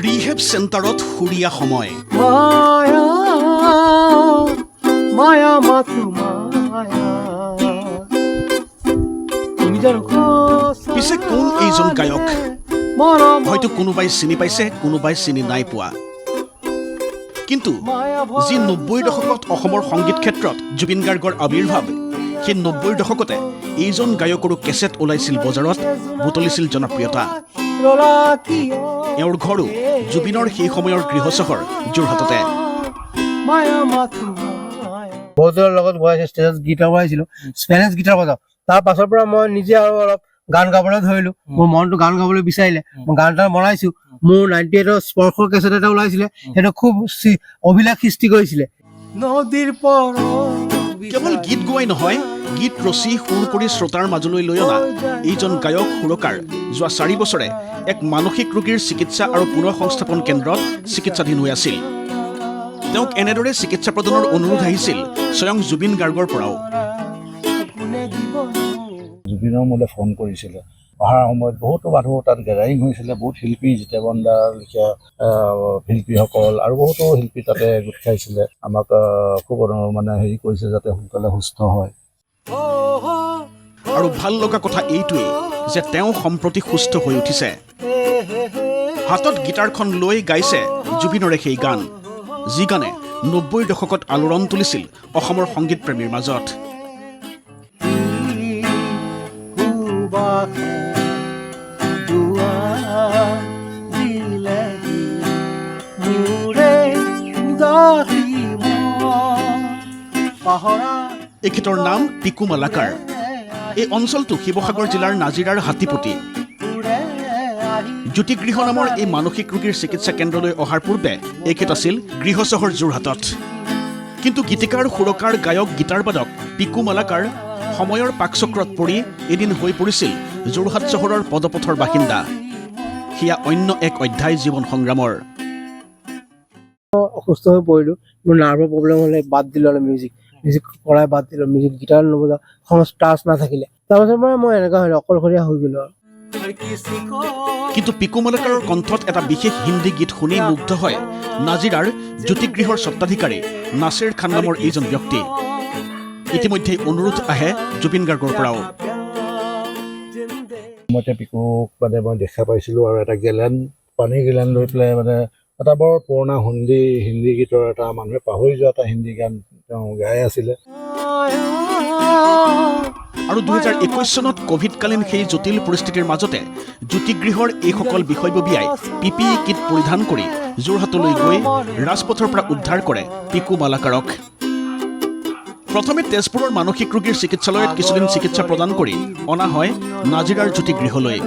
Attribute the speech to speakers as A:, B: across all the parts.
A: rehab চেণ্টাৰত সুৰীয়া সময়
B: মায়া মাথো মায়া
A: পিছে কোন এইজন গায়ক হয়তো কোনোবাই চিনি পাইছে কোনোবাই চিনি নাই পোৱা কিন্তু যি ৯০ৰ দশকত অসমৰ সংগীত ক্ষেত্ৰত জুবিন গাৰ্গৰ আৱিৰ্ভাৱ সেই ৯০ৰ দশকতে এইজন গায়কৰো কেছেট ওলাইছিল বজাৰত বুটলিছিল জনপ্ৰিয়তা এওঁৰ ঘৰো জুবিনৰ সেই সময়ৰ গৃহ চহৰ যোৰহাটতে
B: বহুতৰ লগত বজাইছে ষ্টেজত গীটাৰ বজাইছিলোঁ স্পেনিছ গীটাৰ বজাওঁ তাৰ পাছৰ পৰা মই নিজে আৰু অলপ গান গাবলৈ ধৰিলোঁ মোৰ মনটো গান গাবলৈ বিচাৰিলে মই গান এটা বনাইছোঁ মোৰ 98ৰ স্পৰ্শৰ কেছেট এটা ওলাইছিলে সেইটো খুব অভিলাষ সৃষ্টি কৰিছিলে নদীৰ
A: কেৱল গীত গোৱাই নহয় গীত ৰচি সুৰ কৰি শ্ৰোতাৰ মাজলৈ লৈ অনা এইজন গায়ক সুৰকাৰ যোৱা 4 বছৰে এক মানসিক ৰোগীৰ চিকিৎসা আৰু পুনৰ সংস্থাপন কেন্দ্ৰত চিকিৎসাধীন হৈ আছিল তেওঁক এনেদৰে চিকিৎসা প্ৰদানৰ অনুৰোধ আহিছিল স্বয়ং জুবিন গাৰ্গৰ পৰাও
C: জুবিনৰ মোলৈ ফোন কৰিছিলে অহাৰ সময়ত বহুতো মানুহ তাত গেদাৰিং হৈছিলে বহুত শিল্পী জিতে বন্দাৰ লেখীয়া শিল্পীসকল আৰু বহুতো শিল্পী তাতে গোট খাইছিলে আমাক খুব মানে হেৰি কৰিছে যাতে সোনকালে সুস্থ হয়
A: আৰু ভাল লগা কথা এইটোৱেই যে তেওঁ সম্প্ৰতি সুস্থ হৈ উঠিছে হাতত গীটাৰখন লৈ গাইছে জুবিনৰে সেই গান যি গানে ৯০ৰ দশকত আলোড়ন তুলিছিল অসমৰ সংগীত প্ৰেমীৰ মাজত এখেতৰ নাম পিকু মালাকাৰ এই অঞ্চলটো শিৱসাগৰ জিলাৰ নাজিৰাৰ হাতীপতি জ্যোতিগৃহ নামৰ এই মানসিক ৰোগীৰ চিকিৎসা কেন্দ্ৰলৈ অহাৰ পূৰ্বে এখেত আছিল গৃহ চহৰ যোৰহাটত কিন্তু গীতিকাৰ সুৰকাৰ গায়ক গীটাৰবাদক পিকু মালাকাৰ সময়ৰ পাকচক্ৰত পৰি এদিন হৈ পৰিছিল যোৰহাট চহৰৰ পদপথৰ বাসিন্দা সেয়া অন্য এক অধ্যায় জীৱন সংগ্ৰামৰ
B: অসুস্থ হৈ পৰিলোঁ মোৰ নাৰ্ভৰ প্ৰব্লেম হ'লে বাদ দিলোঁ আৰু মিউজিক কৰাই বাদ দিলোঁ মিউজিক গীটাৰ নবজা টাচ নাথাকিলে তাৰপাছৰ পৰা মই এনেকুৱা হ'লো অকলশৰীয়া হৈ গ'লোঁ আৰু
A: কিন্তু পিকু মালাকাৰৰ কণ্ঠত এটা বিশেষ হিন্দী গীত শুনি মুগ্ধ হয় নাজিৰাৰ জ্যোতিগৃহৰ স্বত্বাধিকাৰী নাছিৰ খান নামৰ এইজন ব্যক্তি ইতিমধ্যে অনুৰোধ আহে জুবিন গাৰ্গৰ পৰাও
C: মই এতিয়া পিকুক মানে মই দেখা পাইছিলোঁ আৰু এটা পানী গেলেন লৈ পেলাই মানে এটা বৰ পুৰণা হিন্দী গীতৰ এটা মানুহে পাহৰি যোৱা এটা হিন্দী গান তেওঁ গাই আছিলে
A: আৰু 2021 চনত কোভিডকালীন সেই জটিল পৰিস্থিতিৰ মাজতে জ্যোতিগৃহৰ এইসকল বিষয়ববীয়াই PPE কিট পৰিধান কৰি যোৰহাটলৈ গৈ ৰাজপথৰ পৰা উদ্ধাৰ কৰে পিকু মালাকাৰক প্ৰথমে তেজপুৰৰ মানসিক ৰোগীৰ চিকিৎসালয়ত কিছুদিন চিকিৎসা প্ৰদান কৰি অনা হয় নাজিৰাৰ জ্যোতিগৃহলৈ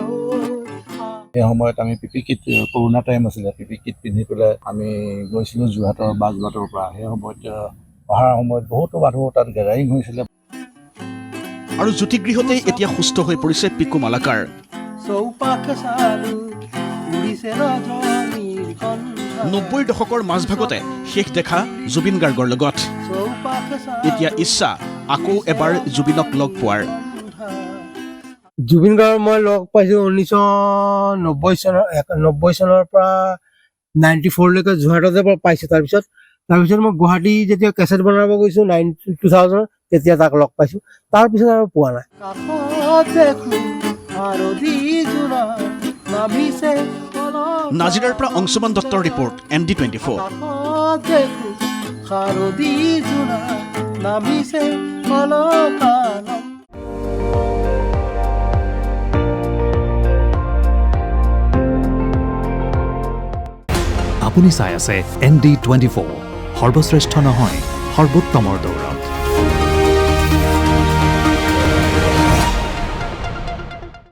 C: সেই সময়ত আমি PPE কিট কৰোণা টাইম আছিলে PPE কিট পিন্ধি পেলাই আমি গৈছিলোঁ যোৰহাটৰ বাগবাটৰ পৰা সেই সময়ত অহাৰ সময়ত বহুতো মানুহ তাত গেদাৰিং হৈছিলে
A: আৰু জ্যোতিগৃহতেই এতিয়া সুস্থ হৈ পৰিছে পিকু মালাকাৰ ৯০ৰ দশকৰ মাজভাগতে শেষ দেখা জুবিন গাৰ্গৰ লগত এতিয়া ইচ্ছা আকৌ এবাৰ জুবিনক লগ পোৱাৰ
B: জুবিন গাৰ্গক মই লগ পাইছোঁ 1990 চনৰ পৰা 94লৈকে যোৰহাটতে পাইছোঁ তাৰপিছত মই গুৱাহাটী যেতিয়া কেছেট বনাব গৈছোঁ 2000 তেতিয়া তাক লগ পাইছোঁ তাৰপিছত আৰু পোৱা নাই
A: নাজিৰাৰ পৰা অংশুমান দত্তৰ ৰিপৰ্ট ND24
D: আপুনি চাই আছে ND24 সৰ্বশ্ৰেষ্ঠ নহয় সৰ্বোত্তমৰ দৌৰ